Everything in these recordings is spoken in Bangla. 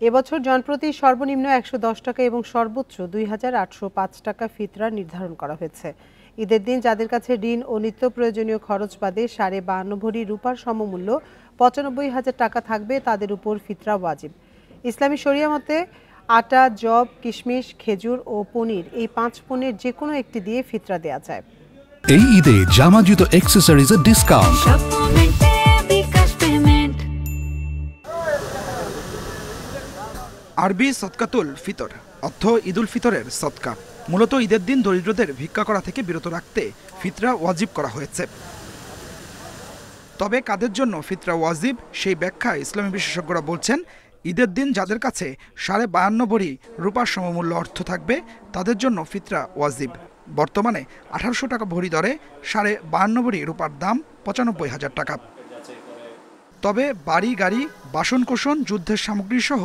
এবছর জনপ্রতি সর্বনিম্ন ১১০ টাকা এবং সর্বোচ্চ ২,৮০৫ টাকা ফিতরা নির্ধারণ করা হয়েছে। ঈদের দিন যাদের কাছে ঋণ ও নিত্য প্রয়োজনীয় খরচ বাদে 52.৫ ভরি রূপার সমমূল্য ৯৫,০০০ টাকা থাকবে, তাদের উপর ফিতরা ওয়াজিব। ইসলামী শরিয়া মতে আটা, জব, কিশমিশ, খেজুর ও পনির, এই ৫ পণ্যের যে কোনো একটি দিয়ে ফিতরা দেওয়া যায়। এই ঈদে জামা জুতো অ্যাক্সেসরিজের ডিসকাউন্ট। আরবি সদকাতুল ফিতর অর্থ ঈদুল ফিতরের সদকা। মূলত ঈদের দিন দরিদ্রদের ভিক্ষা করা থেকে বিরত রাখতে ফিতরা ওয়াজিব করা হয়েছে। তবে কাদের জন্য ফিতরা ওয়াজিব সেই ব্যাখ্যা ইসলামী বিশেষজ্ঞরা বলছেন, ঈদের দিন যাদের কাছে 52.৫ ভরি রূপার সমমূল্য অর্থ থাকবে তাদের জন্য ফিতরা ওয়াজিব। বর্তমানে ১৮০০ টাকা ভরি দরে 52.৫ ভরি রূপার দাম ৯৫,০০০ টাকা। তবে বাড়ি, গাড়ি, বাসনকোসন, যুদ্ধের সামগ্রী সহ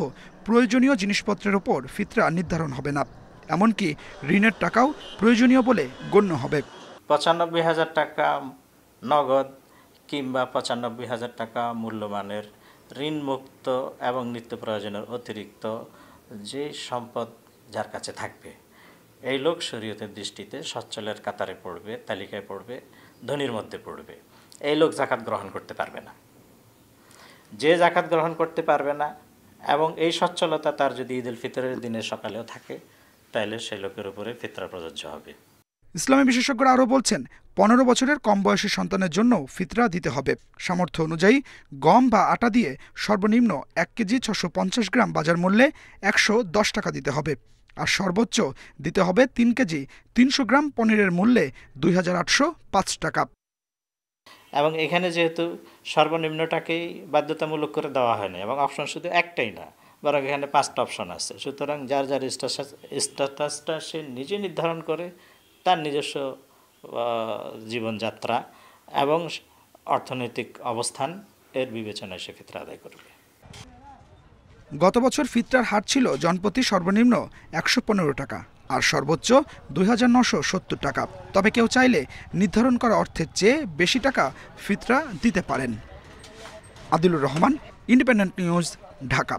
প্রয়োজনীয় জিনিসপত্রের ওপর ফিতরা নির্ধারণ হবে না। এমনকি ঋণের টাকাও প্রয়োজনীয় বলে গণ্য হবে। ৯৫,০০০ টাকা নগদ কিংবা ৯৫,০০০ টাকা মূল্যমানের ঋণমুক্ত এবং নিত্য প্রয়োজনের অতিরিক্ত যে সম্পদ যার কাছে থাকবে, এই লোক শরীয়তের দৃষ্টিতে সচ্ছলের কাতারে পড়বে, তালিকায় পড়বে, ধনীর মধ্যে পড়বে। এই লোক যাকাত গ্রহণ করতে পারবে না। যে যাকাত গ্রহণ করতে পারবে না এবং এই সচ্ছলতা তার যদি ঈদুল ফিতরের দিনের সকালেও থাকে, তাহলে সেই লোকের উপরে ফিতরা প্রযোজ্য হবে। ইসলামী বিশেষজ্ঞরা আরও বলছেন, ১৫ বছরের কম বয়সী সন্তানের জন্য ফিতরা দিতে হবে। সামর্থ্য অনুযায়ী গম বা আটা দিয়ে সর্বনিম্ন ১ কেজি ৬৫০ গ্রাম বাজার মূল্যে ১১০ টাকা দিতে হবে, আর সর্বোচ্চ দিতে হবে ৩ কেজি ৩০০ গ্রাম পনিরের মূল্যে ২,৮০৫ টাকা। এবং এখানে যেহেতু সর্বনিম্নটাকেই বাধ্যতামূলক করে দেওয়া হয়নি এবং অপশন শুধু একটাই না, বরং এখানে ৫টা অপশন আছে। সুতরাং যার যার স্ট্যাটাসটা সে নিজে নির্ধারণ করে তার নিজস্ব জীবনযাত্রা এবং অর্থনৈতিক অবস্থান এর বিবেচনায় সে ফিতরা আদায় করবে। গত বছর ফিতরার হার ছিল জনপ্রতি সর্বনিম্ন ১১৫ টাকা আর সর্বোচ্চ ২,৯৭০ টাকা। তবে কেউ চাইলে নির্ধারণ করা অর্থের চেয়ে বেশি টাকা ফিতরা দিতে পারেন। Adilur Rahman, independent news, Dhaka.